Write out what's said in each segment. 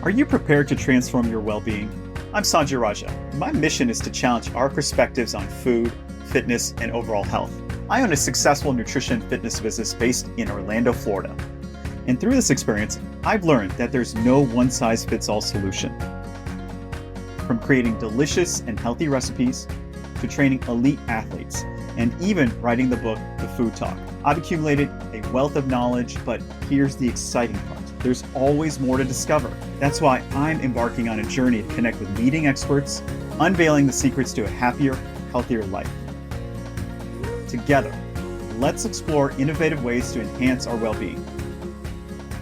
Are you prepared to transform your well-being? I'm Sanjay Raja. My mission is to challenge our perspectives on food, fitness, and overall health. I own a successful nutrition and fitness business based in Orlando, Florida. And through this experience, I've learned that there's no one-size-fits-all solution. From creating delicious and healthy recipes, to training elite athletes, and even writing the book, The Food Talk. I've accumulated a wealth of knowledge, but here's the exciting part. There's always more to discover. That's why I'm embarking on a journey to connect with leading experts, unveiling the secrets to a happier, healthier life. Together, let's explore innovative ways to enhance our well-being.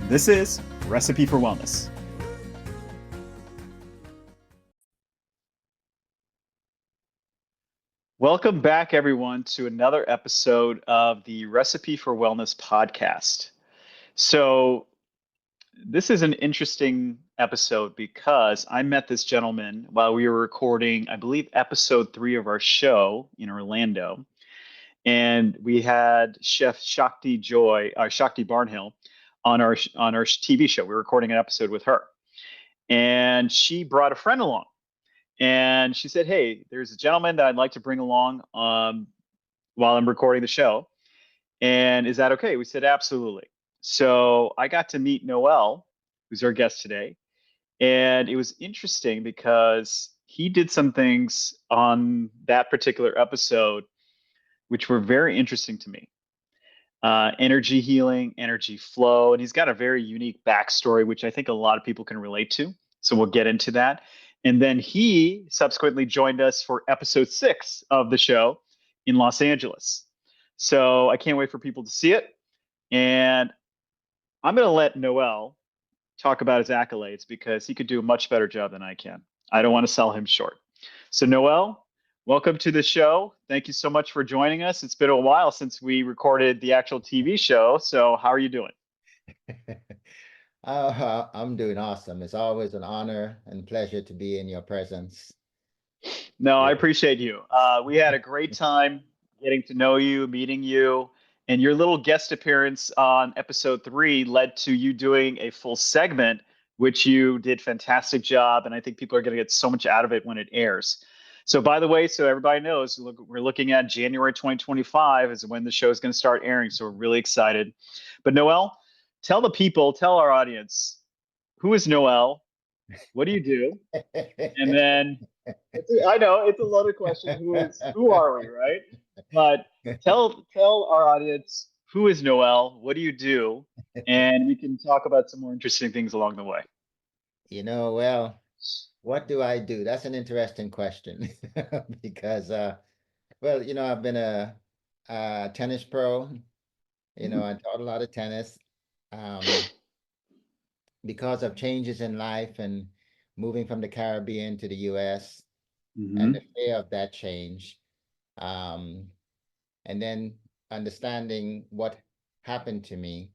This is Recipe for Wellness. Welcome back, everyone, to another episode of the Recipe for Wellness podcast. So, this is an interesting episode because I met this gentleman while we were recording, I believe, episode 3 of our show in Orlando. And we had Chef Shakti Barnhill on our TV show. We were recording an episode with her. And she brought a friend along. And she said, hey, there's a gentleman that I'd like to bring along while I'm recording the show. And is that okay? We said, absolutely. So I got to meet Noel, who's our guest today. And it was interesting because he did some things on that particular episode which were very interesting to me. Energy healing, energy flow, and he's got a very unique backstory, which I think a lot of people can relate to. So we'll get into that. And then he subsequently joined us for episode 6 of the show in Los Angeles. So I can't wait for people to see it. And I'm going to let Noel talk about his accolades because he could do a much better job than I can. I don't want to sell him short. So Noel, welcome to the show. Thank you so much for joining us. It's been a while since we recorded the actual TV show. So how are you doing? I'm doing awesome. It's always an honor and pleasure to be in your presence. No, I Yeah. appreciate you. We had a great time getting to know you, meeting you, and your little guest appearance on episode 3 led to you doing a full segment, which you did fantastic job. And I think people are going to get so much out of it when it airs. So, by the way, so everybody knows, we're looking at January 2025 is when the show is going to start airing. So we're really excited. But Noel, tell our audience, who is Noel? What do you do? And then I know it's a loaded question. Who are we, right? But tell our audience, who is Noel? What do you do? And we can talk about some more interesting things along the way. Well, what do I do? That's an interesting question because, I've been a tennis pro. I taught a lot of tennis. Um, because of changes in life and moving from the Caribbean to the US and the Mm-hmm. fear of that change. Um, and then understanding what happened to me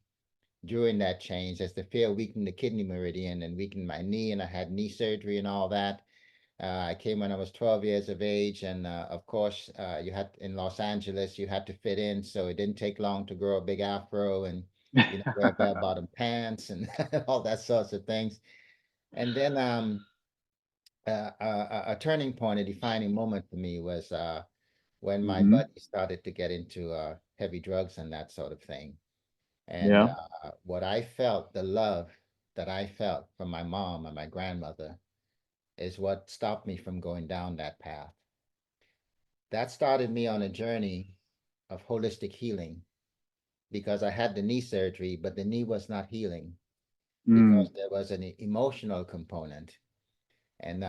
during that change as the fear weakened the kidney meridian and weakened my knee, and I had knee surgery and all that. I came when I was 12 years of age, and of course, you had in Los Angeles, you had to fit in, so it didn't take long to grow a big afro and wear bell-bottom pants and all that sorts of things. And then a turning point, a defining moment for me was when my Mm-hmm. buddy started to get into heavy drugs and that sort of thing. And Yeah. what I felt, the love that I felt from my mom and my grandmother, is what stopped me from going down that path. That started me on a journey of holistic healing because I had the knee surgery, but the knee was not healing Mm. because there was an emotional component. And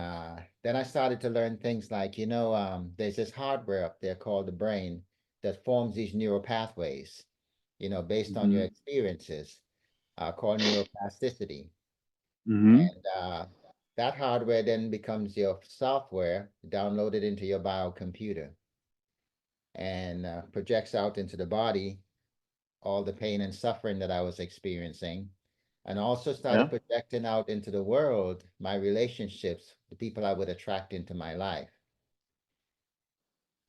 then I started to learn things like, there's this hardware up there called the brain that forms these neural pathways, based on your Mm-hmm. experiences, called neuroplasticity. Mm-hmm. And that hardware then becomes your software downloaded into your biocomputer and projects out into the body all the pain and suffering that I was experiencing, and also Yeah. started projecting out into the world my relationships, the people I would attract into my life.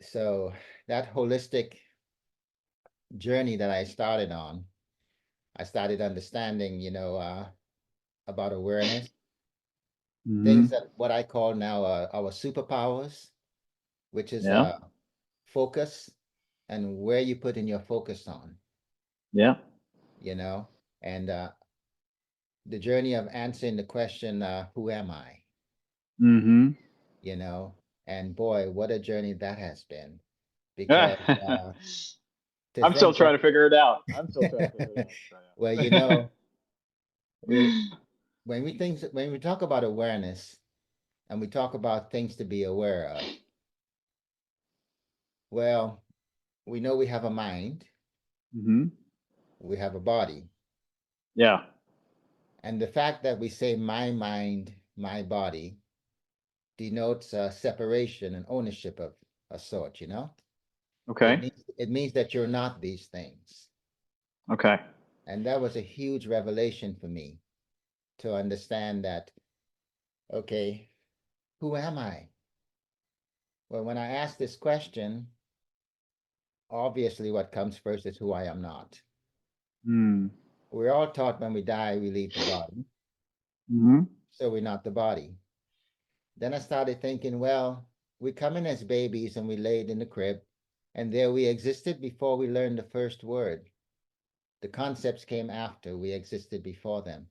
So that holistic journey that I started on, I started understanding, about awareness. things Hmm. that what I call now our superpowers, which is Yeah. focus and where you put in your focus on, Yeah. you know, and the journey of answering the question, who am I? Hmm. You know, and boy, what a journey that has been. I'm Because to still think trying that, to figure it out. I'm still trying to figure it out. well, So, yeah. we when we talk about awareness and we talk about things to be aware of, well, we know we have a mind, Hmm. we have a body, Yeah. and the fact that we say my mind, my body denotes a separation and ownership of a sort, you know? Okay. It means that you're not these things. Okay. And that was a huge revelation for me to understand that, okay, who am I? Well, when I ask this question, obviously what comes first is who I am not. Mm. We're all taught when we die, we leave the body. Hmm. So we're not the body. Then I started thinking, well, we come in as babies and we laid in the crib, and there we existed before we learned the first word. The concepts came after, we existed before them.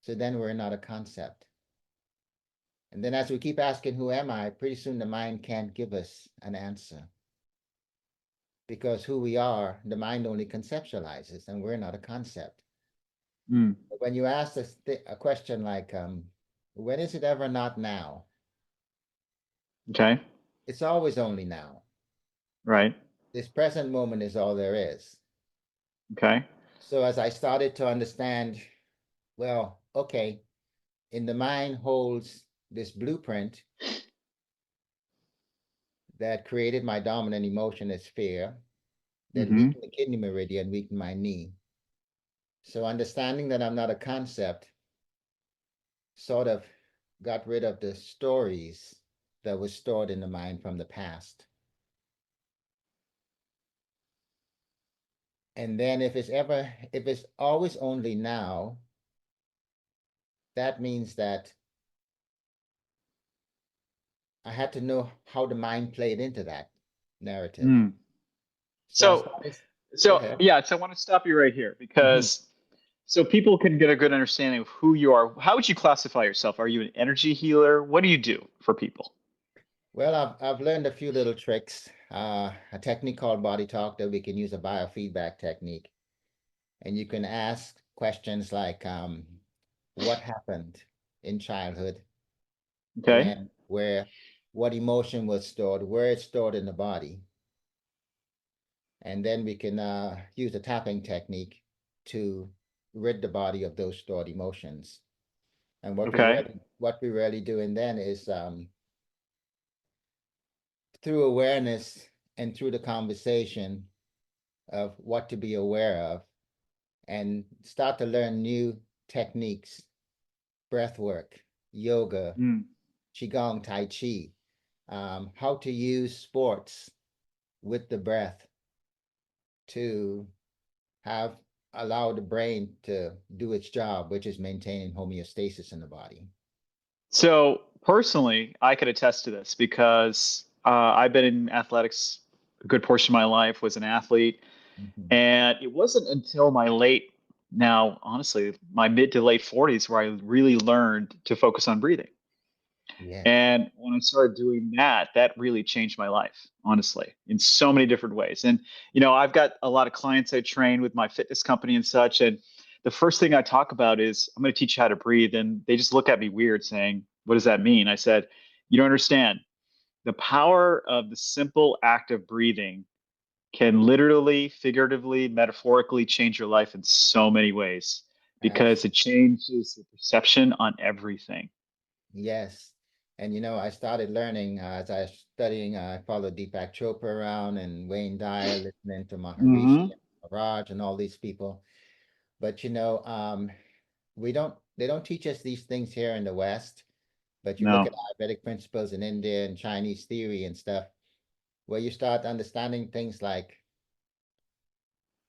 So then we're not a concept. And then as we keep asking, who am I? Pretty soon the mind can't give us an answer. Because who we are, the mind only conceptualizes, and we're not a concept. Mm. But when you ask a question like, when is it ever not now? Okay. It's always only now. Right. This present moment is all there is. Okay. So as I started to understand, well, okay, in the mind holds this blueprint that created my dominant emotion as fear, that Hmm. weakened the kidney meridian, weakened my knee. So understanding that I'm not a concept sort of got rid of the stories that was stored in the mind from the past. And then if it's always only now, that means that I had to know how the mind played into that narrative. Mm. So I So, started, go so ahead. yeah, so I want to stop you right here Mhm. because so people can get a good understanding of who you are. How would you classify yourself? Are you an energy healer? What do you do for people? Well, I've learned a few little tricks, a technique called body talk that we can use a biofeedback technique. And you can ask questions like, what happened in childhood, Okay. when, where, what emotion was stored, where it's stored in the body. And then we can use a tapping technique to rid the body of those stored emotions. And Okay. what we're really doing then is through awareness and through the conversation of what to be aware of and start to learn new techniques, breath work, yoga, Mm. qigong, tai chi, how to use sports with the breath to have allow the brain to do its job, which is maintaining homeostasis in the body. So personally, I could attest to this because I've been in athletics a good portion of my life, was an athlete, Mhm. and it wasn't until my late, now honestly, my mid to late 40s where I really learned to focus on breathing. Yes. And when I started doing that, that really changed my life, honestly, in so many different ways. And, I've got a lot of clients I train with my fitness company and such. And the first thing I talk about is I'm going to teach you how to breathe. And they just look at me weird saying, what does that mean? I said, you don't understand. The power of the simple act of breathing can literally, figuratively, metaphorically change your life in so many ways because it Absolutely. changes the perception on everything. Yes. And I started learning as I was studying. I followed Deepak Chopra around and Wayne Dyer, listening to Maharishi Hmm. and Raj and all these people. But they don't teach us these things here in the West. But you look No. at Ayurvedic principles in India and Chinese theory and stuff, where you start understanding things like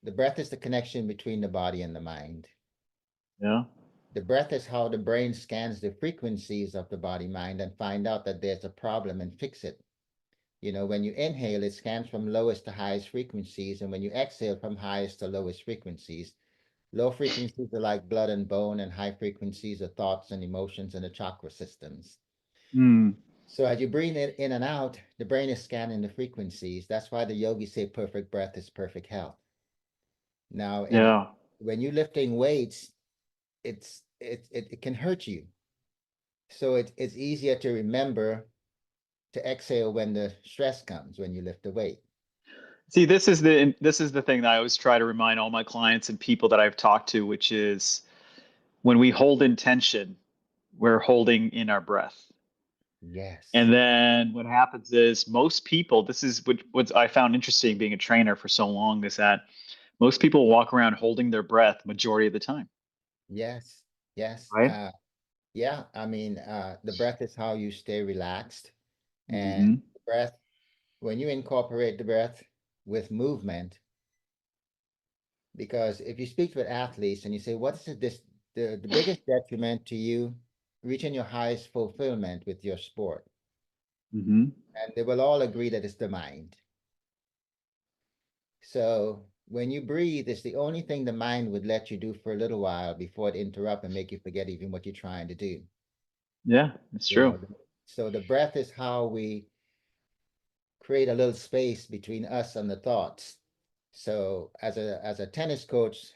the breath is the connection between the body and the mind. Yeah. The breath is how the brain scans the frequencies of the body mind and find out that there's a problem and fix it. When you inhale, it scans from lowest to highest frequencies, and when you exhale, from highest to lowest frequencies. Low frequencies are like blood and bone, and high frequencies are thoughts and emotions and the chakra systems. Mm. So as you breathe in and out, the brain is scanning the frequencies. That's why the yogis say perfect breath is perfect health. Now, Yeah. when you're lifting weights, it can hurt you. So it's easier to remember to exhale when the stress comes when you lift the weight. See, this is the thing that I always try to remind all my clients and people that I've talked to, which is when we hold intention, we're holding in our breath. Yes. And then what happens is most people, this is what I found interesting being a trainer for so long, is that most people walk around holding their breath majority of the time, Yes. Yes. right? Yeah. I mean, the breath is how you stay relaxed. And Hmm. the breath, when you incorporate the breath with movement, because if you speak with athletes and you say, what's the biggest detriment to you reaching your highest fulfillment with your sport? Hmm. And they will all agree that it's the mind. So when you breathe, it's the only thing the mind would let you do for a little while before it interrupt and make you forget even what you're trying to do. Yeah, it's You true. know, so the breath is how we create a little space between us and the thoughts. So as a tennis coach,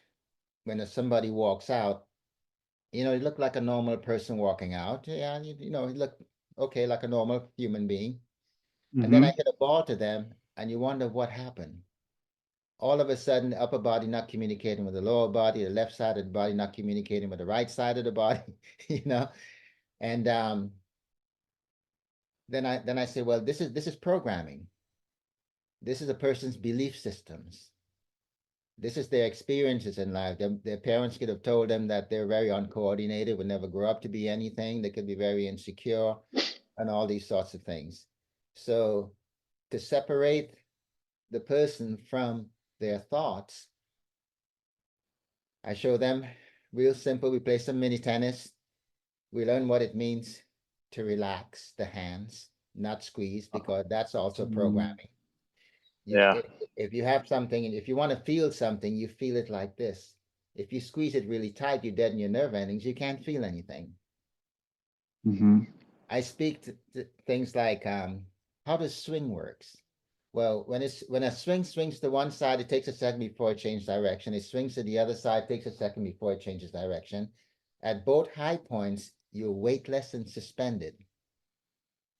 when somebody walks out, you look like a normal person walking out. Yeah, you look okay like a normal human being. And then I Hmm. hit a ball to them, and you wonder what happened. All of a sudden, the upper body not communicating with the lower body, the left side of the body not communicating with the right side of the body, you know. And then I say, well, this is programming. This is a person's belief systems. This is their experiences in life. Their parents could have told them that they're very uncoordinated, would never grow up to be anything. They could be very insecure and all these sorts of things. So to separate the person from their thoughts, I show them real simple. We play some mini tennis. We learn what it means to relax the hands, not squeeze, because that's also Mm. programming. You, Yeah. if you have something, and if you want to feel something, you feel it like this. If you squeeze it really tight, you deaden your nerve endings. You can't feel anything. Hmm. I speak to things like how does swing works. Well, when a swing swings to one side, it takes a second before it changes direction. It swings to the other side, takes a second before it changes direction. At both high points, you're weightless and suspended.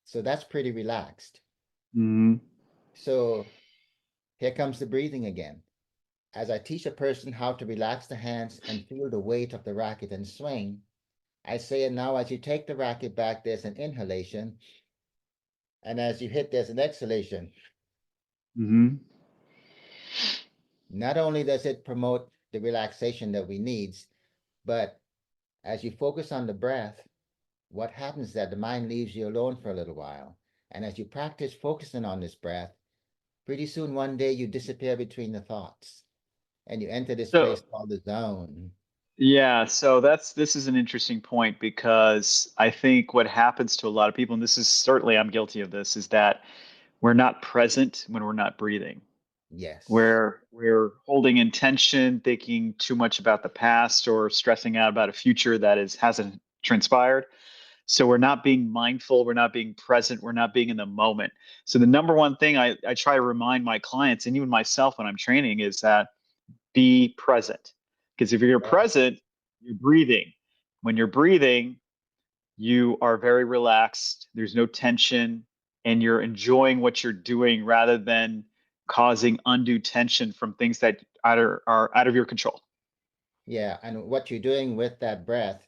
So that's pretty relaxed. Hmm. So here comes the breathing again. As I teach a person how to relax the hands and feel the weight of the racket and swing, I say, and now as you take the racket back, there's an inhalation. And as you hit, there's an exhalation. Hmm. Not only does it promote the relaxation that we need, but as you focus on the breath, what happens is that the mind leaves you alone for a little while. And as you practice focusing on this breath, pretty soon one day you disappear between the thoughts and you enter this So place called the zone. yeah, so this is an interesting point because I think what happens to a lot of people, and this is certainly I'm guilty of this, is that we're not present when we're not breathing. Yes. We're holding intention, thinking too much about the past or stressing out about a future that hasn't transpired. So we're not being mindful, we're not being present, we're not being in the moment. So the number one thing I try to remind my clients and even myself when I'm training is that be present. Because if you're Yes. present, you're breathing. When you're breathing, you are very relaxed, there's no tension, and you're enjoying what you're doing rather than causing undue tension from things that are out of your control. Yeah. And what you're doing with that breath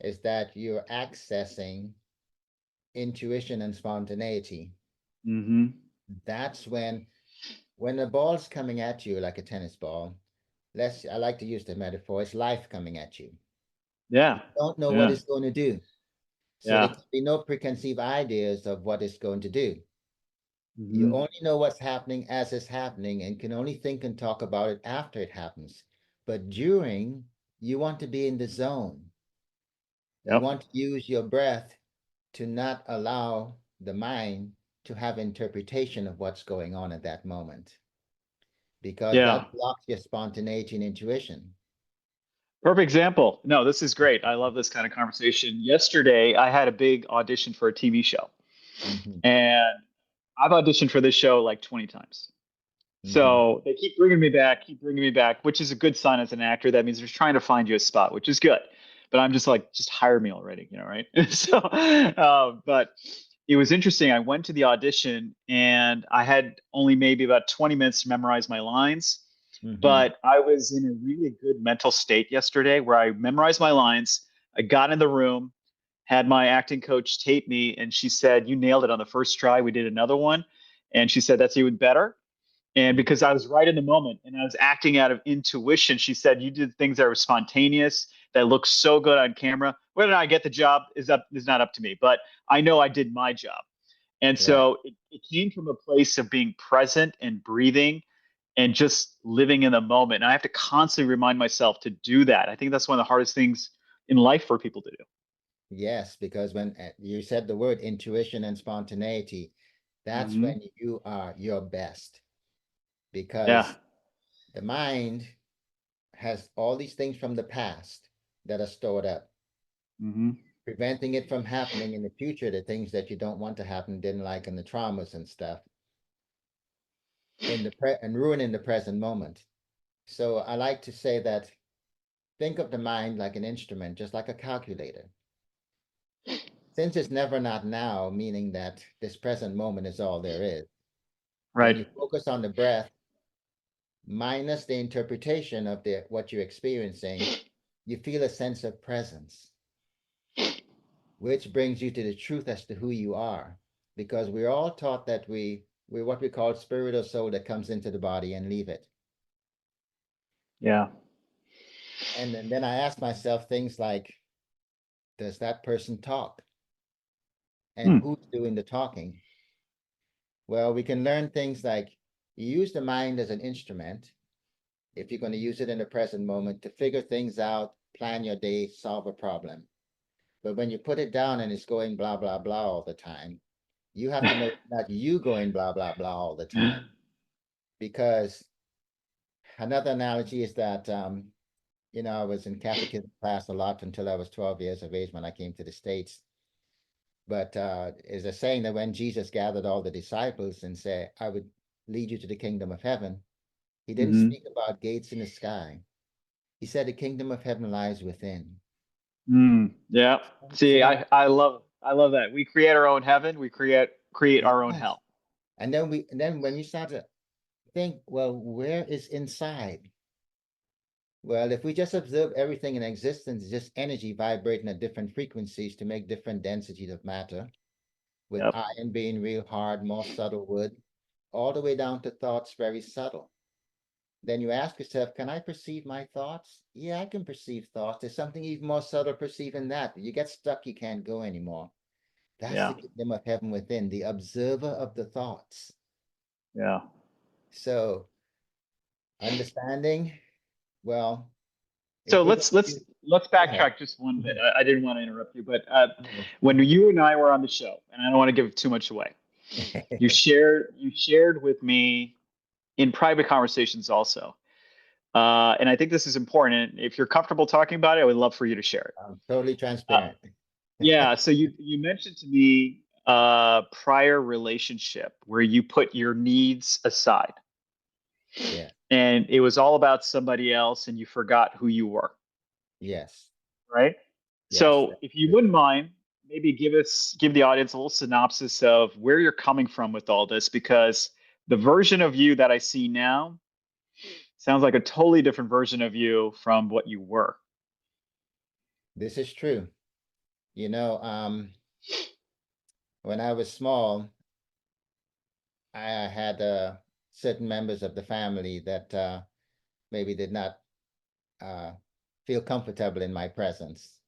is that you're accessing intuition and spontaneity. Hmm. That's when the ball's coming at you like a tennis ball, I like to use the metaphor, it's life coming at you. You Yeah. don't know what Yeah. it's going to do. So there Yeah. can be no preconceived ideas of what it's going to do. You Hmm. only know what's happening as it's happening and can only think and talk about it after it happens. But during, you want to be in the zone. You Yep. want to use your breath to not allow the mind to have interpretation of what's going on at that moment, because Yeah. that blocks your spontaneity and intuition. Perfect example. No, this is great. I love this kind of conversation. Yesterday, I had a big audition for a TV show, Mm-hmm. and I've auditioned for this show like 20 times. Mm-hmm. So they keep bringing me back, which is a good sign as an actor. That means they're trying to find you a spot, which is good. But I'm just like, just hire me already, right? So, but it was interesting. I went to the audition and I had only maybe about 20 minutes to memorize my lines, Mm-hmm. but I was in a really good mental state yesterday where I memorized my lines. I got in the room, had my acting coach tape me, and she said, "You nailed it on the first try." We did another one, and she said, "That's even better." And Mm-hmm. because I was right in the moment and I was acting out of intuition, she said, "You did things that were spontaneous, that looked so good on camera. Whether I get the job is not up to me, but I know I did my job." And Right. so it came from a place of being present and breathing and just living in the moment. And I have to constantly remind myself to do that. I think that's one of the hardest things in life for people to do. Yes, because when you said the word intuition and spontaneity, that's Hmm. when you are your best, Yeah. because the mind has all these things from the past that are stored up, Hmm. preventing it from happening in the future, the things that you don't want to happen, didn't like, and the traumas and stuff, and ruining the present moment. So I like to say that think of the mind like an instrument, just like a calculator. Since it's never not now, meaning that this present moment is all there is, when Right. you focus on the breath, minus the interpretation of what you're experiencing, you feel a sense of presence, which brings you to the truth as to who you are. Because we're all taught that we're what we call spirit or soul that comes into the body and leave it. Yeah. And then I ask myself things like, does that person talk? And Hmm. who's doing the talking? Well, we can learn things like you use the mind as an instrument, if you're going to use it in the present moment, to figure things out, plan your day, solve a problem. But when you put it down and it's going blah, blah, blah all the time, you have to know it's not you going blah, blah, blah all the time. Because another analogy is that, I was in catechism class a lot until I was 12 years of age when I came to the States. But is a saying that when Jesus gathered all the disciples and said, I would lead you to the kingdom of heaven, he didn't Hmm. speak about gates in the sky. He said the kingdom of heaven lies within. Mm, yeah. So See, then, I love that. We create our own heaven. We create our own yes. hell. And then when you start to think, well, where is inside? Well, if we just observe everything in existence, just energy vibrating at different frequencies to make different densities of matter, with Yep. iron being real hard, more subtle wood, all the way down to thoughts very subtle. Then you ask yourself, can I perceive my thoughts? Yeah, I can perceive thoughts. There's something even more subtle perceiving that. You get stuck, you can't go anymore. That's the Yeah. kingdom of heaven within, the observer of the thoughts. Yeah. So, understanding, well, So if we're going to let's go ahead. backtrack just one bit. I didn't want to interrupt you, but No. when you and I were on the show, and I don't want to give too much away, you shared with me in private conversations also, and I think this is important. If you're comfortable talking about it, I would love for you to share it. I'm totally Uh, transparent. yeah. So you mentioned to me prior relationship where you put your needs aside, Yeah. and it was all about somebody else, and you forgot who you were. Yes. Right? Yes. So That's if you true. wouldn't mind, maybe give the audience a little synopsis of where you're coming from with all this, because the version of you that I see now sounds like a totally different version of you from what you were. This is true. You know, when I was small, I had certain members of the family that maybe did not uh, feel comfortable in my presence.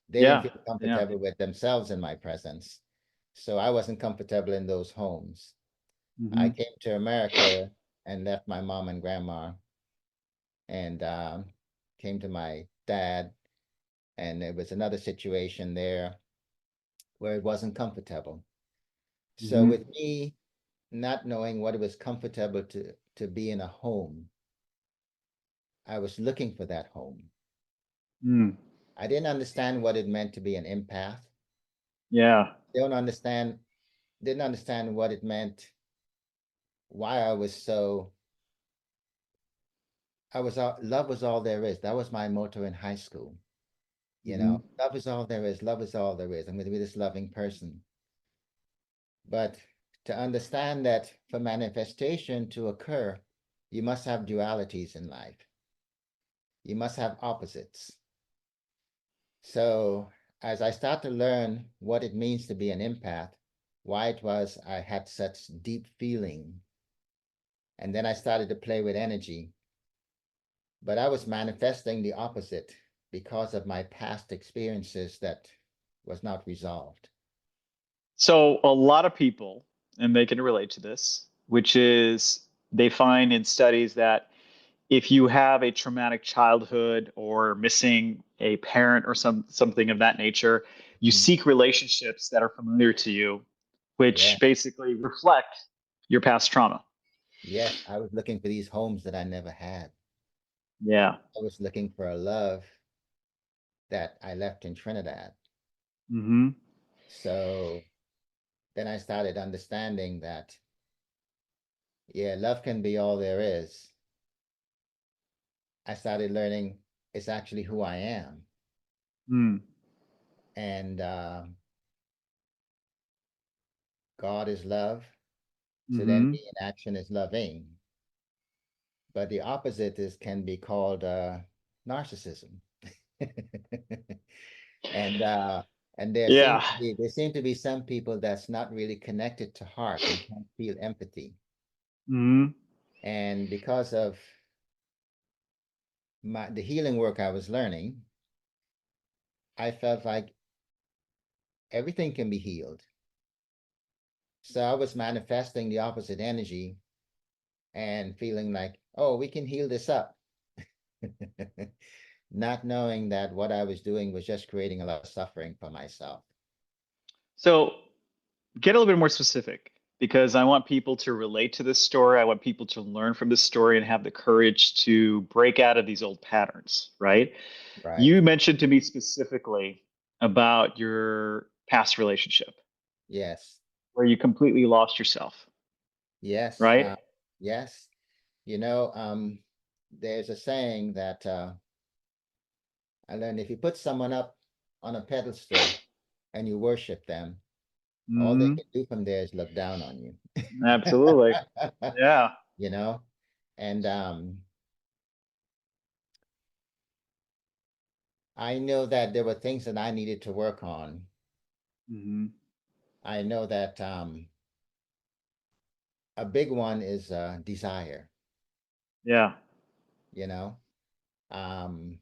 They didn't Yeah, feel yeah. comfortable with themselves in my presence. So I wasn't comfortable in those homes. I Hmm. came to America and left my mom and grandma and came to my dad. And there was another situation there where it wasn't comfortable. So Hmm. with me not knowing what it was comfortable to be in a home, I was looking for that home. Mm. I didn't understand what it meant to be an empath. Yeah. Don't understand, didn't understand what it meant, why I was so, I was all, love was all there is. That was my motto in high school. You Hmm. know, love is all there is. Love is all there is. I'm going to be this loving person. But to understand that for manifestation to occur, you must have dualities in life. You must have opposites. So as I start to learn what it means to be an empath, why it was I had such deep feeling, and then I started to play with energy, but I was manifesting the opposite because of my past experiences that was not resolved. So a lot of people, and they can relate to this, which is they find in studies that if you have a traumatic childhood or missing a parent or something of that nature, you Mhm. seek relationships that are familiar to you, which Yeah. basically reflect your past trauma. Yes, I was looking for these homes that I never had. Yeah. I was looking for a love that I left in Trinidad. Hmm. So then I started understanding that, yeah, love can be all there is. I started learning it's actually who I am. Mm. And God is love. So then Hmm. me in action is loving. But the opposite is can be called narcissism. and uh, and Yeah. there seem to be some people that's not really connected to heart and can't feel empathy. Hmm. And because of the healing work I was learning, I felt like everything can be healed. So I was manifesting the opposite energy and feeling like, oh, we can heal this up. Not knowing that what I was doing was just creating a lot of suffering for myself. So get a little bit more specific because I want people to relate to this story. I want people to learn from this story and have the courage to break out of these old patterns, right? Right. You mentioned to me specifically about your past relationship Yes. where you completely lost yourself, Yes. right? Yes. You know, there's a saying that I learned if you put someone up on a pedestal and you worship them, all they Hmm. can do from there is look down on you. Absolutely. Yeah. You know, and I know that there were things that I needed to work on. Hmm. I know that a big one is desire, Yeah. you know. Um,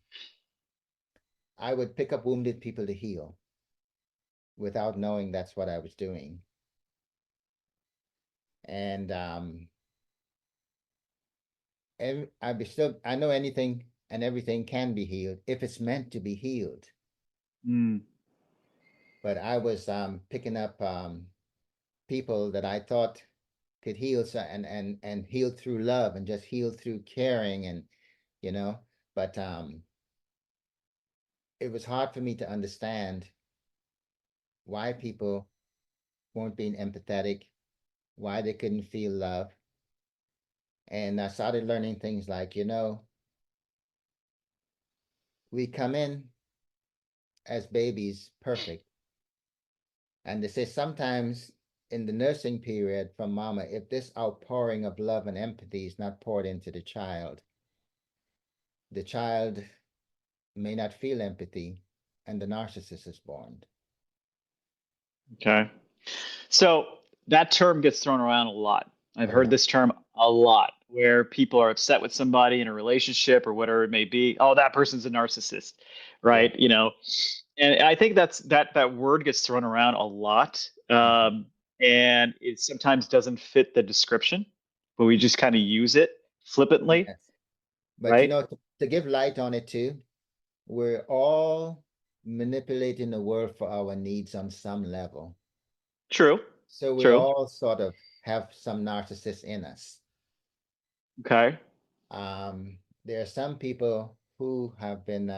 I would pick up wounded people to heal without knowing that's what I was doing. And I be still I know anything and everything can be healed if it's meant to be healed. Mm. But I was picking up people that I thought could heal and heal through love and just heal through caring and you know, but it was hard for me to understand why people weren't being empathetic, why they couldn't feel love. And I started learning things like, we come in as babies perfect. And they say sometimes in the nursing period from mama, if this outpouring of love and empathy is not poured into the child may not feel empathy and the narcissist is born. Okay. So that term gets thrown around a lot. I've A heard lot. this term a lot where people are upset with somebody in a relationship or whatever it may be. Oh, that person's a narcissist, Yeah. right? And I think that word gets thrown around a lot, Mhm. and it sometimes doesn't fit the description, but we just kind of use it flippantly, Yes. But right? to give light on it too, we're all manipulating the world for our needs on some level. True. So we True. all sort of have some narcissists in us. Okay. There are some people who have been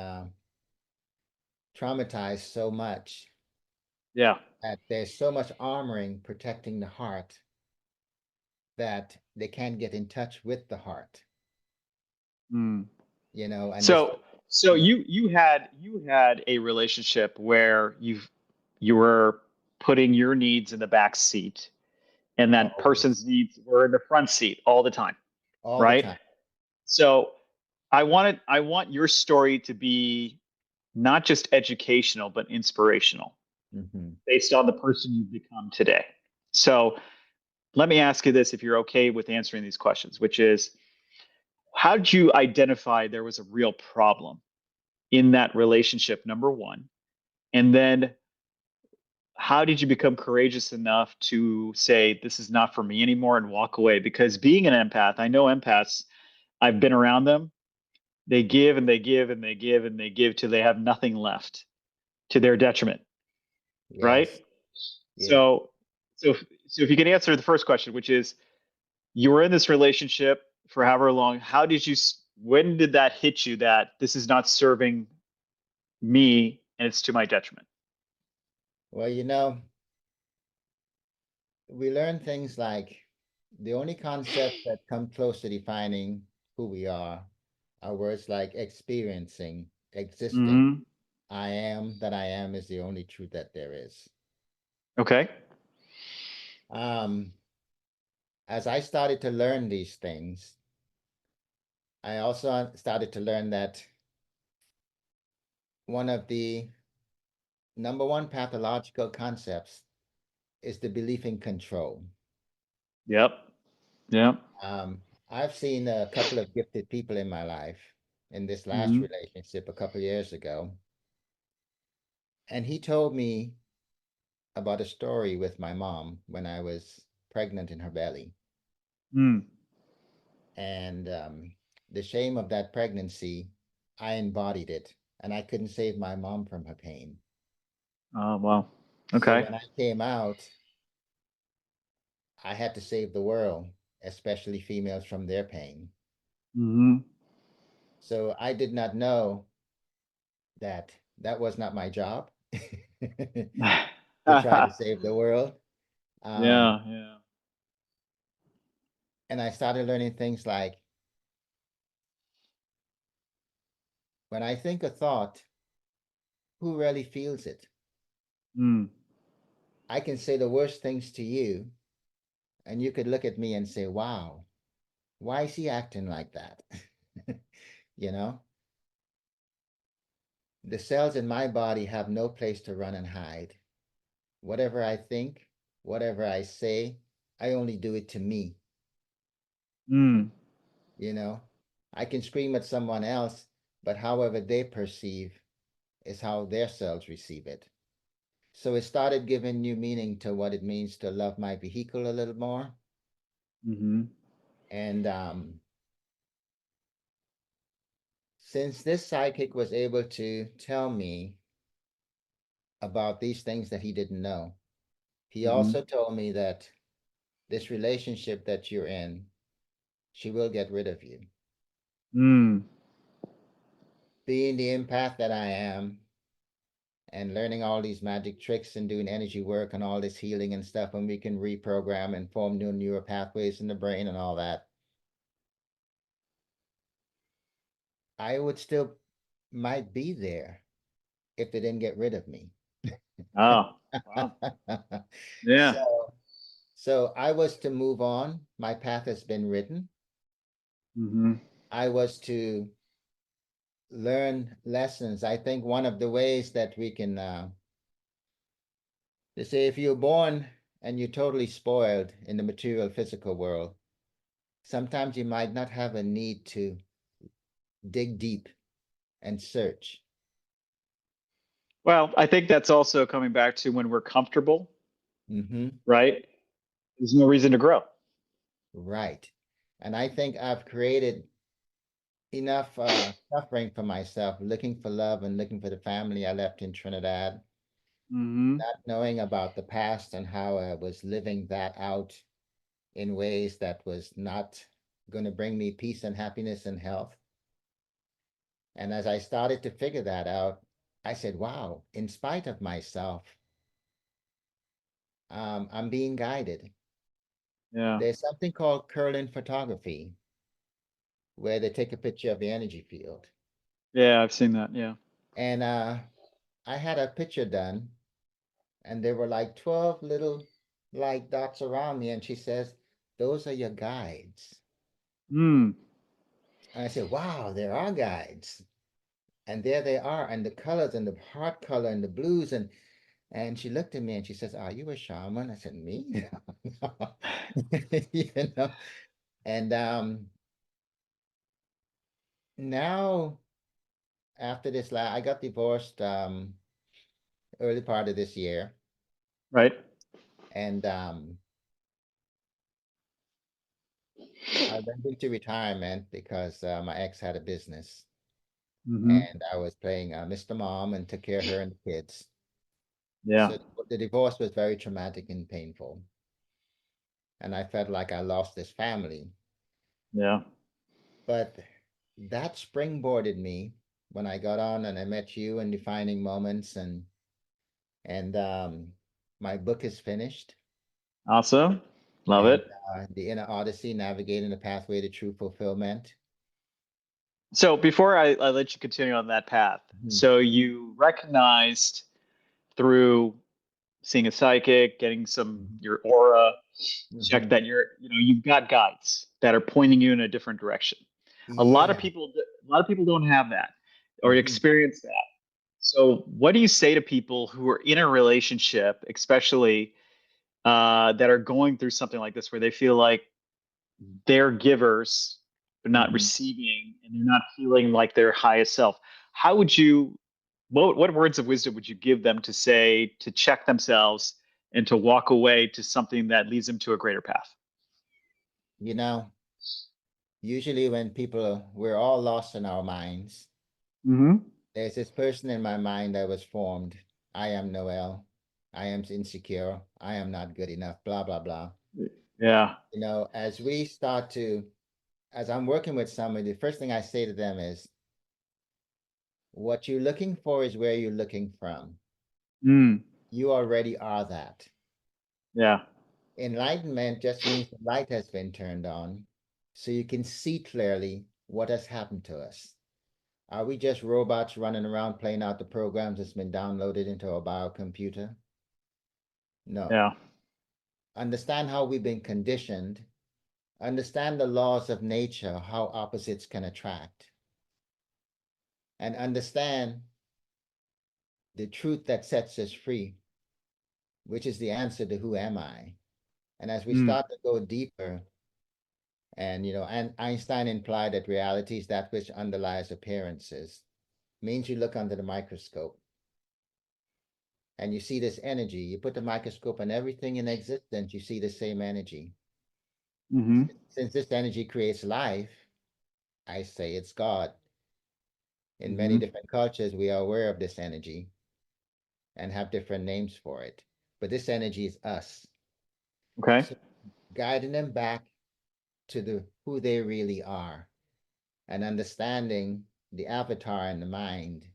traumatized so much Yeah. that there's so much armoring protecting the heart that they can't get in touch with the heart, Mm. and this, So yeah. you had a relationship where you were putting your needs in the back seat and that person's Always, needs were in the front seat all the time, all the right? time. So I want your story to be not just educational but inspirational Hmm. based on the person you've become today. So let me ask you this if you're okay with answering these questions, which is how did you identify there was a real problem in that relationship, number one? And then how did you become courageous enough to say, this is not for me anymore and walk away? Because being an empath, I know empaths, I've been around them. They give and they give and they give and they give till they have nothing left to their detriment, right? Yes. Yeah. So, so, so if you can answer the first question, which is you were in this relationship for however long, when did that hit you that this is not serving me and it's to my detriment? Well, we learn things like the only concepts that come close to defining who we are words like experiencing, existing. Hmm. I am that I am is the only truth that there is. Okay. Um, as I started to learn these things, I also started to learn that one of the number one pathological concepts is the belief in control. Yep. Yep. I've seen a couple of gifted people in my life in this last Hmm. relationship a couple of years ago. And he told me about a story with my mom when I was pregnant in her belly. Mm. And the shame of that pregnancy, I embodied it. And I couldn't save my mom from her pain. Oh, wow. So Okay. when I came out, I had to save the world, especially females from their pain. Hmm. So I did not know that that was not my job to try to save the world. Um, Yeah. Yeah. and I started learning things like when I think a thought, who really feels it? Mm. I can say the worst things to you, and you could look at me and say, wow, why is he acting like that? you know, the cells in my body have no place to run and hide. Whatever I think, whatever I say, I only do it to me. Mm. You know, I can scream at someone else, but however they perceive is how their cells receive it. So it started giving new meaning to what it means to love my vehicle a little more. Hmm. And since this psychic was able to tell me about these things that he didn't know, he Hmm. also told me that this relationship that you're in, she will get rid of you. Mm. Being the empath that I am, and learning all these magic tricks and doing energy work and all this healing and stuff, and we can reprogram and form new neural pathways in the brain and all that, I would still might be there if they didn't get rid of me. Oh, wow. Yeah. so so I was to move on. My path has been written. Hmm. I was to learn lessons. I think one of the ways that we can they say if you're born and you're totally spoiled in the material physical world, sometimes you might not have a need to dig deep and search. Well, I think that's also coming back to when we're comfortable, Mm-hmm. right? There's no reason to grow. Right. And I think I've created enough suffering for myself, looking for love and looking for the family I left in Trinidad, Hmm. not knowing about the past and how I was living that out in ways that was not going to bring me peace and happiness and health. And as I started to figure that out, I said, wow, in spite of myself, I'm being guided. Yeah. There's something called curling photography, where they take a picture of the energy field. Yeah, I've seen that. Yeah. And I had a picture done, and there were like 12 little light dots around me. And she says, those are your guides. Mm. And I said, wow, there are guides. And there they are, and the colors and the heart color and the blues. And she looked at me and she says, are you a shaman? I said, me? you know, and now after this, I got divorced early part of this year, Right. and I went into retirement because my ex had a business, Hmm. and I was playing Mr. Mom and took care of her and the kids. Yeah. So the divorce was very traumatic and painful, and I felt like I lost this family. Yeah. But that springboarded me when I got on and I met you in defining moments, and my book is finished, Awesome. Love and it. the inner odyssey, navigating the pathway to true fulfillment. So before I let you continue on that path, Mhm. so you recognized through seeing a psychic, getting some Mhm. your aura check Mhm. that you've got guides that are pointing you in a different direction. Yeah. A lot of people don't have that or Mhm. experience that. So what do you say to people who are in a relationship, especially that are going through something like this, where they feel like they're givers but not Mhm. receiving, and they're not feeling like their highest self? How would you what words of wisdom would you give them to say to check themselves and to walk away to something that leads them to a greater path? You know, usually when we're all lost in our minds, Hmm. there's this person in my mind that was formed. I am Noel. I am insecure. I am not good enough, blah, blah, blah. Yeah. As I'm working with somebody, the first thing I say to them is, what you're looking for is where you're looking from. Mm. You already are that. Yeah. Enlightenment just means the light has been turned on, so you can see clearly what has happened to us. Are we just robots running around playing out the programs that's been downloaded into our biocomputer? No. Yeah. Understand how we've been conditioned. Understand the laws of nature, how opposites can attract. And understand the truth that sets us free, which is the answer to who am I? And as we Mm. start to go deeper, and Einstein implied that reality is that which underlies appearances, means you look under the microscope and you see this energy. You put the microscope on everything in existence, you see the same energy. Hmm. Since this energy creates life, I say it's God. In many Hmm. different cultures, we are aware of this energy and have different names for it. But this energy is us. Okay. So guiding them back to who they really are and understanding the avatar in the mind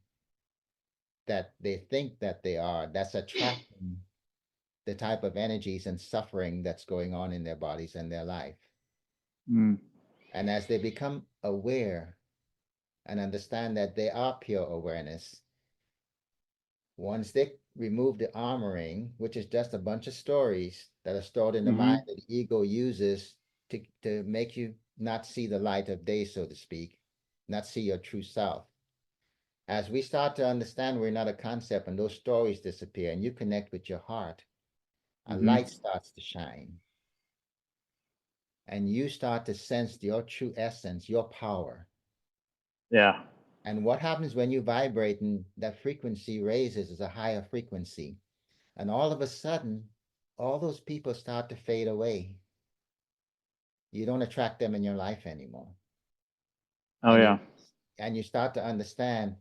that they think that they are, that's attracting the type of energies and suffering that's going on in their bodies and their life. Mm. And as they become aware and understand that they are pure awareness, once they remove the armoring, which is just a bunch of stories that are stored in the mind Hmm. that the ego uses to make you not see the light of day, so to speak, not see your true self. As we start to understand we're not a concept and those stories disappear and you connect with your heart, a Hmm. light starts to shine and you start to sense your true essence, your power. Yeah. And what happens when you vibrate and that frequency raises is a higher frequency. And all of a sudden, all those people start to fade away. You don't attract them in your life anymore. Oh and yeah. you start to understand,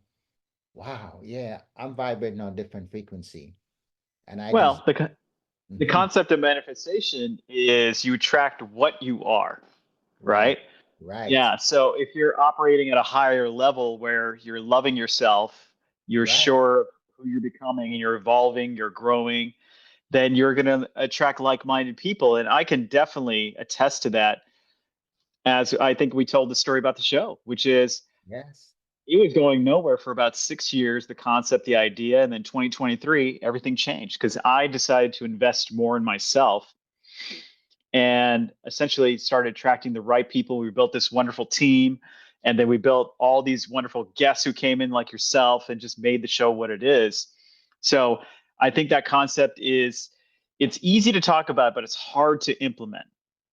wow, yeah, I'm vibrating on different frequency, and I Well, just, the hmm concept of manifestation is you attract what you are, right, right? right, Yeah. So if you're operating at a higher level where you're loving yourself, you're right, sure of who you're becoming and you're evolving, you're growing, then you're going to attract like-minded people. And I can definitely attest to that, as I think we told the story about the show, which is yes, it was going nowhere for about 6 years, the concept, the idea. And then 2023, everything changed because I decided to invest more in myself and essentially started attracting the right people. We built this wonderful team, and then we built all these wonderful guests who came in like yourself and just made the show what it is. So I think that concept is it's easy to talk about, but it's hard to implement,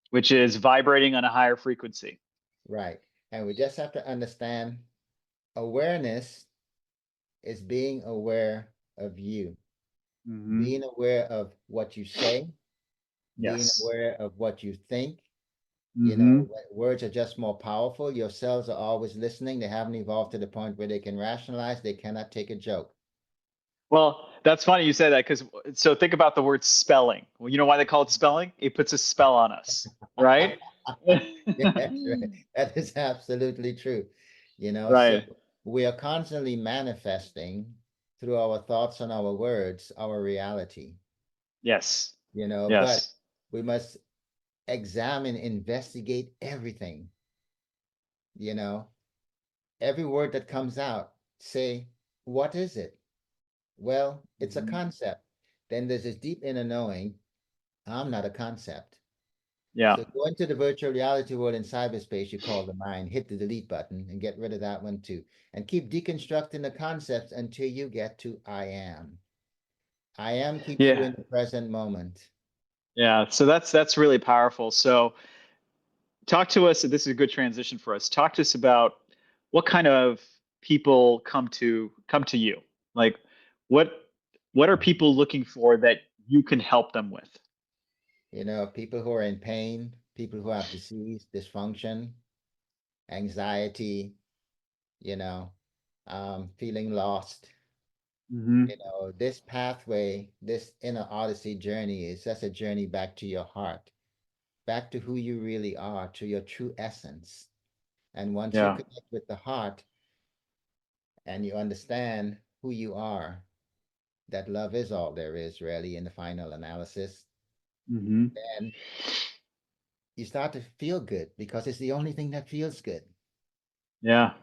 which is vibrating on a higher frequency. right. And we just have to understand awareness is being aware of you, Hmm. being aware of what you say, being Yes. aware of what you think. You know, Hmm. words are just more powerful. Your cells are always listening. They haven't evolved to the point where they can rationalize. They cannot take a joke. Well, that's funny you say that because so think about the word spelling. Well, you know why they call it spelling? It puts a spell on us, right? Yes, right. That is absolutely true. You know, so Right. we are constantly manifesting through our thoughts and our words, our reality, Yes. you know, but Yes. we must examine, investigate everything, you know, every word that comes out, say, what is it? Well, it's a Hmm. concept. Then there's this deep inner knowing, I'm not a concept. Yeah. So go into the virtual reality world in cyberspace you call the mind, hit the delete button and get rid of that one too. And keep deconstructing the concepts until you get to I am. I am keeps you Yeah. in the present moment. Yeah. So that's really powerful. So talk to us. This is a good transition for us. Talk to us about what kind of people come to you. Like what what are people looking for that you can help them with? You know, people who are in pain, people who have disease, dysfunction, anxiety, you know, feeling lost. Hmm. You know, this pathway, this inner odyssey journey is just a journey back to your heart, back to who you really are, to your true essence. And once you Yeah. connect with the heart and you understand who you are, that love is all there is really in the final analysis, Hmm. then you start to feel good because it's the only thing that feels good, Yeah.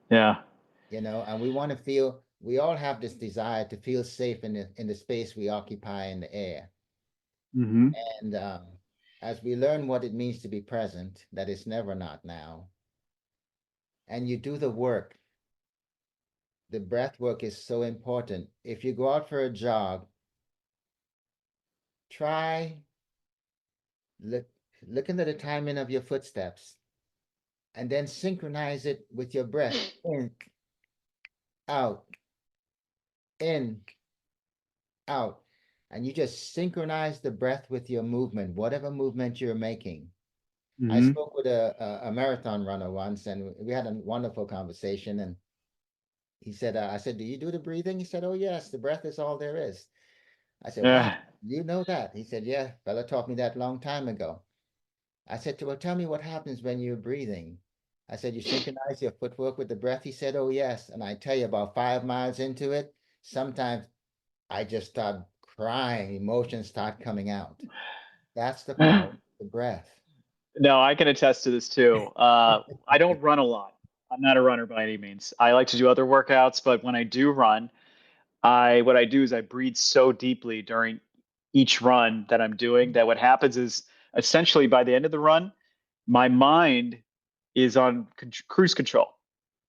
Yeah. you know, and we want to feel, we all have this desire to feel safe in the space we occupy in the air. Hmm. And as we learn what it means to be present, that is never not now, and you do the work, the breath work is so important. If you go out for a jog, try look look into the timing of your footsteps and then synchronize it with your breath. In, out, in, out. And you just synchronize the breath with your movement, whatever movement you're making. I Hmm. spoke with a marathon runner once, and we had a wonderful conversation. And he said, I said, do you do the breathing? He said, oh, yes, the breath is all there is. I said, wow, Yeah. you know that? He said, yeah, fella taught me that long time ago. I said to him, well, tell me what happens when you're breathing. I said, you synchronize your footwork with the breath? He said, oh, yes. And I tell you, about 5 miles into it, sometimes I just start crying, emotions start coming out. That's the power of the breath. No, I can attest to this too. I don't run a lot. I'm not a runner by any means. I like to do other workouts, but when I do run, I what I do is I breathe so deeply during each run that I'm doing that what happens is essentially by the end of the run, my mind is on cruise control,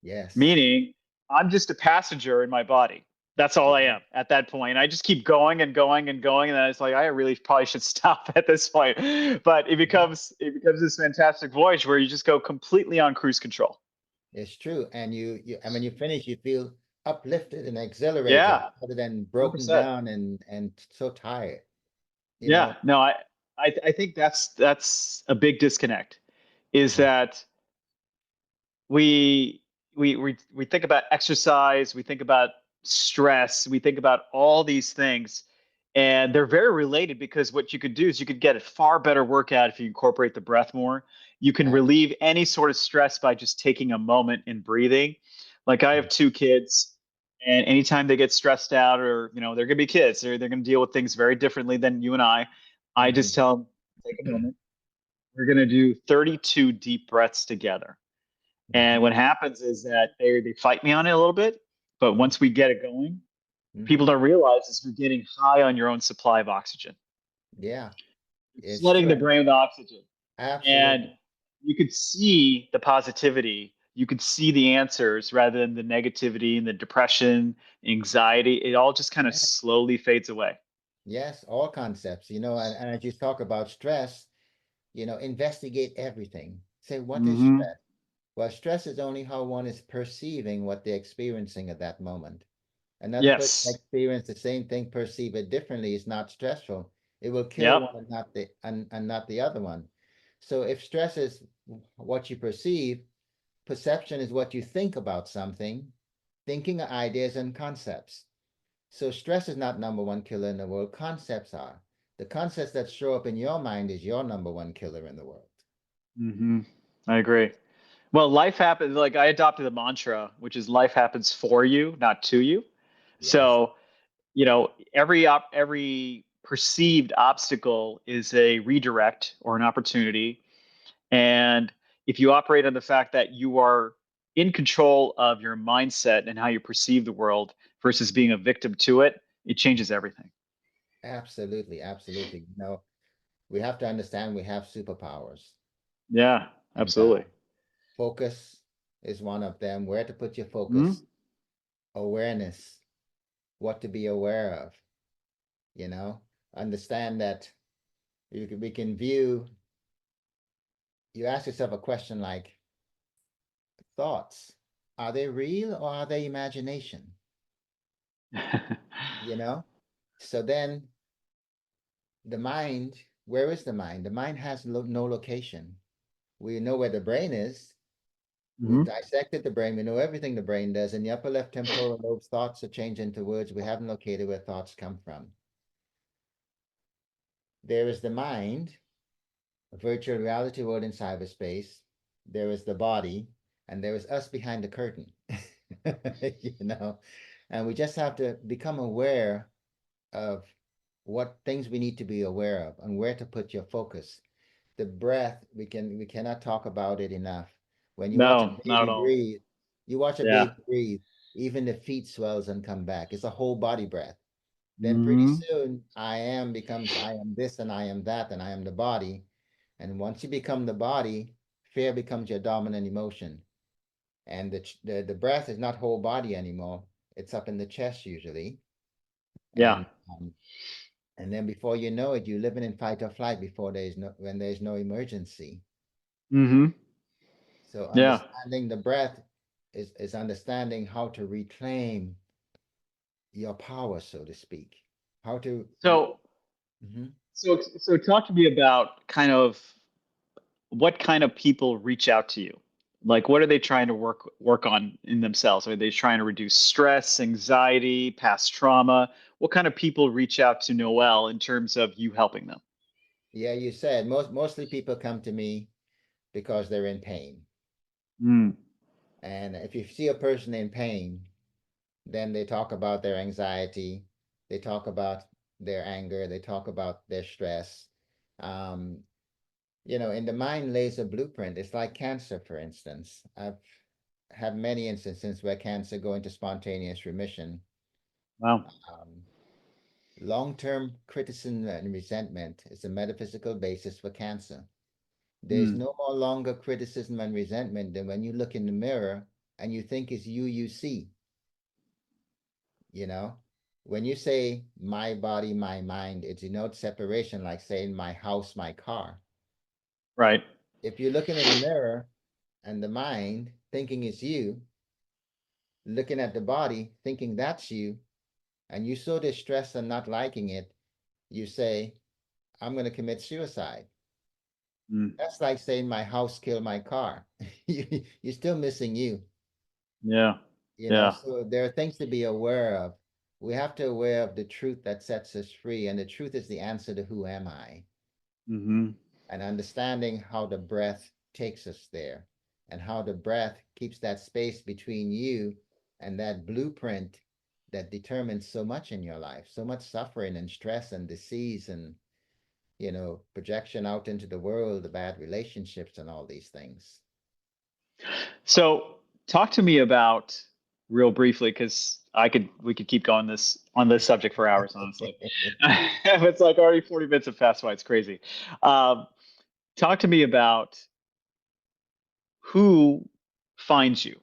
Yes. meaning I'm just a passenger in my body. That's all I Yeah. am at that point. I just keep going and going and going, and then it's like I really probably should stop at this point. But Yeah. it becomes this fantastic voyage where you just go completely on cruise control. It's true. And and when you finish, you feel uplifted and exhilarated Yeah, rather than broken 100%. down and so tired. You Yeah, know, no, I think that's a big disconnect. Is mhm, that we we think about exercise, we think about stress, we think about all these things, and they're very related because what you could do is you could get a far better workout if you incorporate the breath more. You can relieve any sort of stress by just taking a moment and breathing. Like I have two kids, and anytime they get stressed out, or they're gonna be kids, they're gonna deal with things very differently than you and I just Mhm. tell them, take a moment. We're gonna do 32 deep breaths together. And Mhm. what happens is that they fight me on it a little bit, but once we get it going, people Mhm. don't realize is you're getting high on your own supply of oxygen. Yeah, You're it's flooding true. the brain with oxygen. And Absolutely. you could see the positivity, you could see the answers rather than the negativity and the depression, anxiety. It all just kind of Yes, slowly fades away. yes, all concepts, and as you talk about stress, investigate everything. Say, what is Hmm. stress? Well, stress is only how one is perceiving what they're experiencing at that moment. Another person Yes. experience the same thing, perceive it differently, is not stressful. It will kill Yep. one and not the other one. So if stress is what you perceive, perception is what you think about something, thinking are ideas and concepts. So stress is not number one killer in the world. Concepts are. The concepts that show up in your mind is your number one killer in the world. Hmm. I agree. Well, life happens, like I adopted the mantra, which is life happens for you, not to you. Yes, So, every perceived obstacle is a redirect or an opportunity. And if you operate on the fact that you are in control of your mindset and how you perceive the world versus being a victim to it, it changes everything. absolutely, absolutely. We have to understand we have superpowers, Yeah, and absolutely. focus is one of them. Where to put your Hmm. focus, awareness, what to be aware of, you know, understand that we can view, you ask yourself a question like, thoughts, are they real or are they imagination? You know? So then the mind, where is the mind? The mind has no location. We know where the brain is. We've Hmm. dissected the brain. We know everything the brain does. In the upper left temporal lobe, thoughts are changed into words. We haven't located where thoughts come from. There is the mind, a virtual reality world in cyberspace. There is the body, and there is us behind the curtain. you know, and we just have to become aware of what things we need to be aware of and where to put your focus. The breath, we cannot talk about it enough. When you watch a No, not at baby all. breathe, you watch a Yeah. baby breathe, even the feet swells and come back. It's a whole body breath. Then pretty Hmm. soon I am becomes I am this and I am that and I am the body. And once you become the body, fear becomes your dominant emotion. And the breath is not whole body anymore. It's up in the chest usually. Yeah. And and then before you know it, you're living in fight or flight before there's no emergency. Hmm. So Yeah. understanding the breath is understanding how to reclaim your power, so to speak. How to So, Mhm. so talk to me about kind of what kind of people reach out to you. Like, what are they trying to work on in themselves? Are they trying to reduce stress, anxiety, past trauma? What kind of people reach out to Noel in terms of you helping them? Yeah, you said mostly people come to me because they're in pain. Mm, And if you see a person in pain, then they talk about their anxiety, they talk about their anger, they talk about their stress. Um, in the mind lays a blueprint. It's like cancer, for instance. I've had many instances where cancer go into spontaneous remission. wow. Um, Long-term criticism and resentment is a metaphysical basis for cancer. There's Mm, no more longer criticism and resentment than when you look in the mirror and you think it's you see, you know? When you say my body, my mind, it denotes separation, like saying my house, my car. right. If you're looking in the mirror and the mind thinking it's you, looking at the body thinking that's you, and you're so distressed and not liking it, you say, I'm going to commit suicide. Mm. That's like saying my house killed my car. You're still missing you, Yeah. you know. Yeah. So there are things to be aware of. We have to aware of the truth that sets us free, and the truth is the answer to who am I, Hmm. and understanding how the breath takes us there, and how the breath keeps that space between you and that blueprint that determines so much in your life, so much suffering and stress and disease and projection out into the world, the bad relationships and all these things. So talk to me about real briefly, because we could keep going this on this subject for hours, honestly. It's like already 40 minutes of fast why it's crazy. Um, Talk to me about who finds you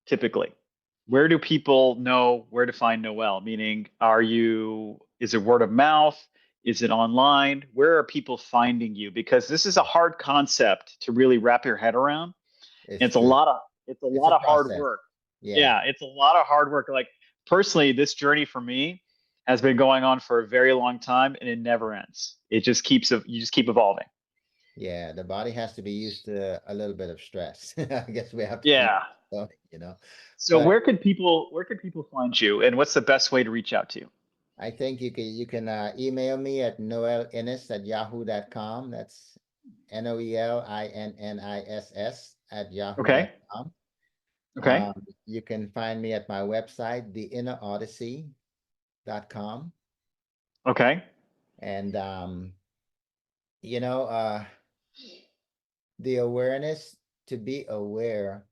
typically. Where do people know where to find Noel? Meaning, is it word of mouth? Is it online? Where are people finding you? Because this is a hard concept to really wrap your head around. It's It's a true. lot of It's a hard process. work. Yeah. Yeah, it's a lot of hard work. Like personally, this journey for me has been going on for a very long time and it never ends. It just keeps you just keep evolving. Yeah. The body has to be used to a little bit of stress. I guess we have to keep Yeah. going. So But where can people find you and what's the best way to reach out to you? I think you can email me at noelinniss@yahoo.com. That's NOELINNISS at Okay. yahoo.com. Okay. You can find me at my website, theinnerodyssey.com. Okay. And you know, uh the awareness to be aware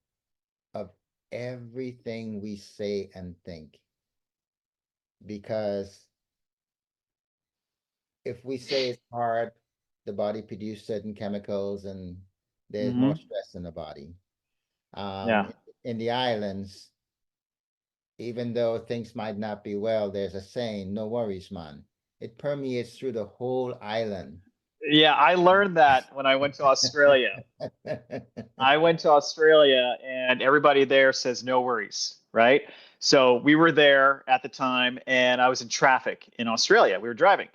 of everything we say and think. Because if we say it's hard, the body produces certain chemicals and there's more Hmm. stress in the body. Um, Yeah. in the islands, even though things might not be well, there's a saying, no worries, man. It permeates through the whole island. Yeah, I learned that when I went to Australia. I went to Australia and everybody there says no worries, right? So we were there at the time and I was in traffic in Australia. We were driving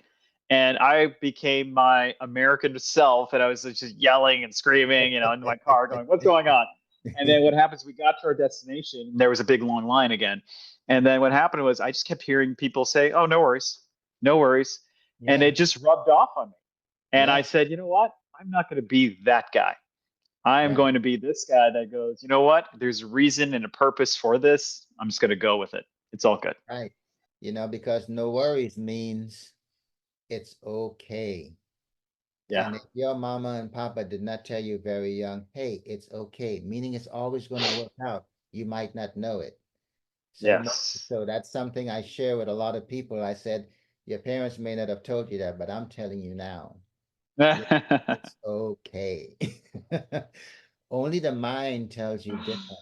and I became my American self and I was just yelling and screaming, in my car going, what's going on? And then what happens, we got to our destination and there was a big long line again. And then what happened was I just kept hearing people say, oh, no worries, no worries. And Yeah, it just rubbed off on me. And I yeah, said, you know what? I'm not going to be that guy. I am right, going to be this guy that goes, you know what? There's a reason and a purpose for this. I'm just going to go with it. It's all good. right. Because no worries means it's okay. Yeah. And if your mama and papa did not tell you very young, hey, it's okay, meaning it's always going to work out, you might not know it. So, Yes. so that's something I share with a lot of people. I said, your parents may not have told you that, but I'm telling you now, it's okay. Only the mind tells you different.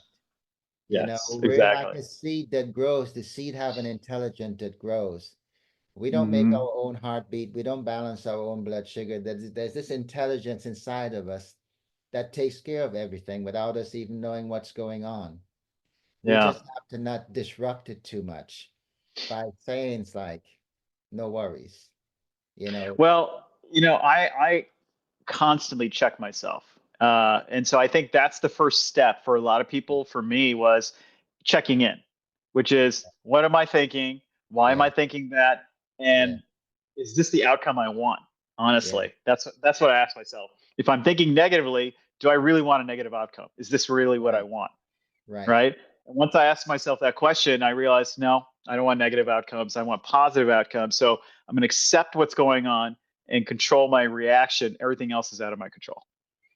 Yes, We're like exactly. a seed that grows. The seed have an intelligence that grows. We don't make Hmm. our own heartbeat. We don't balance our own blood sugar. There's this intelligence inside of us that takes care of everything without us even knowing what's going on. We Yeah. just have to not disrupt it too much by saying it's like, no worries, you know. Well, I constantly check myself. And so I think that's the first step for a lot of people. For me, was checking in, which is what am I thinking? Why am Yeah, I thinking that? yeah, And is this the outcome I want? yeah, Honestly, that's what I ask myself. If I'm thinking negatively, do I really want a negative outcome? Is this really what I right, want? right. Right. And once I asked myself that question, I realized no, I don't want negative outcomes. I want positive outcomes. So I'm going to accept what's going on and control my reaction. Everything else is out of my control.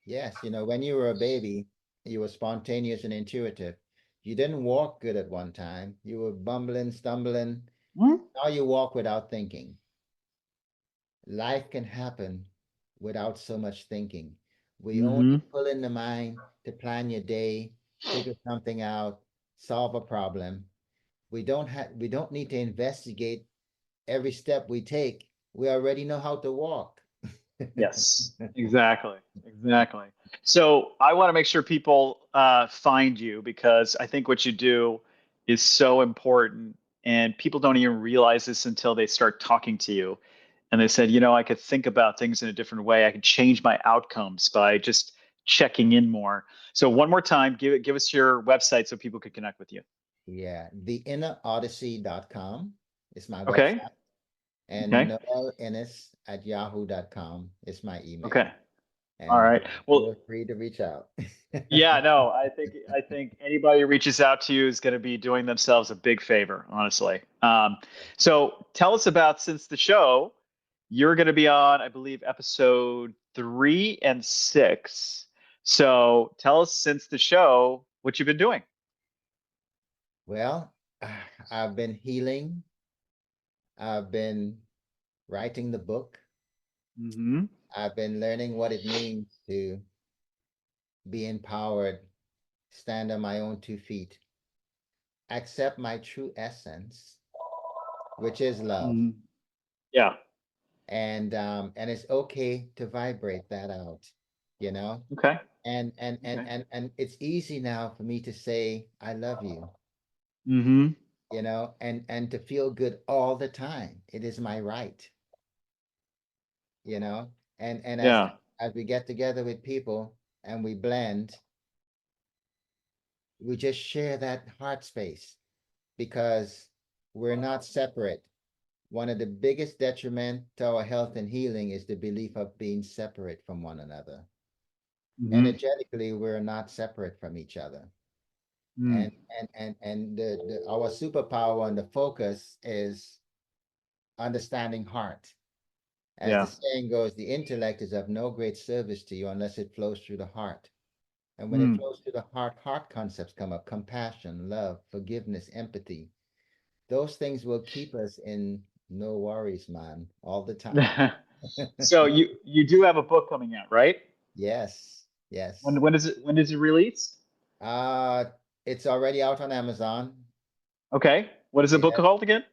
Yes, when you were a baby, you were spontaneous and intuitive. You didn't walk good at one time. You were bumbling, stumbling. Now you walk without thinking. Life can happen without so much thinking. We Mm-hmm. only pull in the mind to plan your day, figure something out, solve a problem. We don't need to investigate every step we take. We already know how to walk. Yes, exactly. Exactly. So I want to make sure people find you because I think what you do is so important and people don't even realize this until they start talking to you. and they said, you know, I could think about things in a different way. I could change my outcomes by just checking in more. So one more time, give us your website so people could connect with you. Yeah, theinnerodyssey.com is my Okay. website, and Okay. Noel Inniss at yahoo.com is my Okay. email. All And right. Well, feel free to reach out. yeah, no, I think anybody who reaches out to you is going to be doing themselves a big favor, honestly. So tell us about, since the show, you're going to be on, I believe, episode 3 and 6. So tell us, since the show, what you've been doing. Well, I've been healing. I've been writing the book. Hmm. I've been learning what it means to be empowered, stand on my own 2 feet, accept my true essence, which is love. Hmm. Yeah. And it's okay to vibrate that out, you know? Okay. Okay. And it's easy now for me to say I love you, Hmm. and to feel good all the time. It is my right, you know? And Yeah. as we get together with people and we blend, we just share that heart space because we're not separate. One of the biggest detriment to our health and healing is the belief of being separate from one another. Hmm. Energetically, we're not separate from each other. Mm. And our superpower and the focus is understanding heart. As the Yeah. saying goes, the intellect is of no great service to you unless it flows through the heart. And when it Mm. flows through the heart, heart concepts come up: compassion, love, forgiveness, empathy. Those things will keep us in no worries, man, all the time. So you do have a book coming out, right? Yes, yes. When does it release? Uh, it's already out on Amazon. Okay. What is the book Yeah. called again?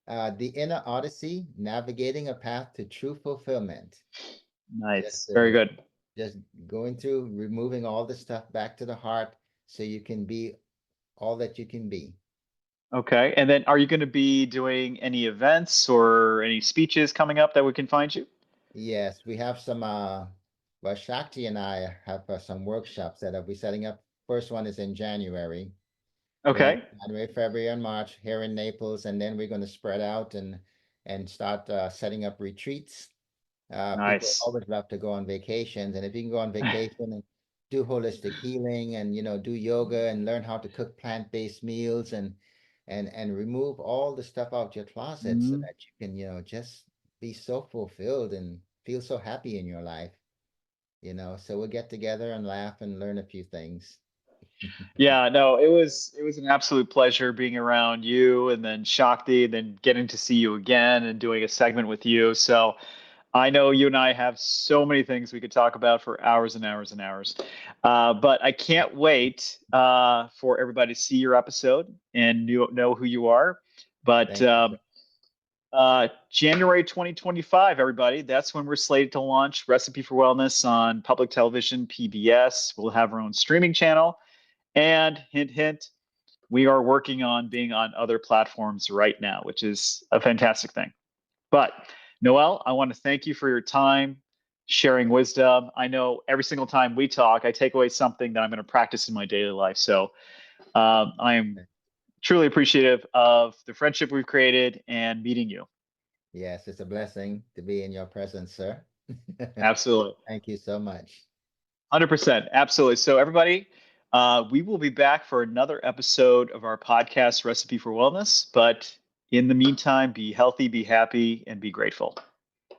The Inner Odyssey, Navigating a Path to True Fulfillment. Just Nice. Very uh, good. just going through, removing all the stuff back to the heart so you can be all that you can be. Okay. And then are you going to be doing any events or any speeches coming up that we can find you? Yes, we have some well, Shakti and I have some workshops that I'll be setting up. First one is in January. We have Okay. January, February, and March here in Naples, and then we're going to spread out and start setting up retreats. People Nice. always love to go on vacations, and if you can go on vacation and do holistic healing and do yoga and learn how to cook plant-based meals and remove all the stuff out your closet so Mhm. that you can just be so fulfilled and feel so happy in your life. So we'll get together and laugh and learn a few things. Yeah, no, it was an absolute pleasure being around you and then Shakti, and then getting to see you again and doing a segment with you. So I know you and I have so many things we could talk about for hours and hours and hours. But I can't wait for everybody to see your episode and know who you are. But Thank you, sir. January 2025, everybody, that's when we're slated to launch Recipe for Wellness on public television, PBS. We'll have our own streaming channel. And hint, hint, we are working on being on other platforms right now, which is a fantastic thing. But Noel, I want to thank you for your time, sharing wisdom. I know every single time we talk, I take away something that I'm going to practice in my daily life. So I am truly appreciative of the friendship we've created and meeting you. Yes, it's a blessing to be in your presence, sir. Absolutely. Thank you so much. 100%. Absolutely. So, everybody, we will be back for another episode of our podcast, Recipe for Wellness. But in the meantime, be healthy, be happy, and be grateful.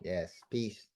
Yes, peace.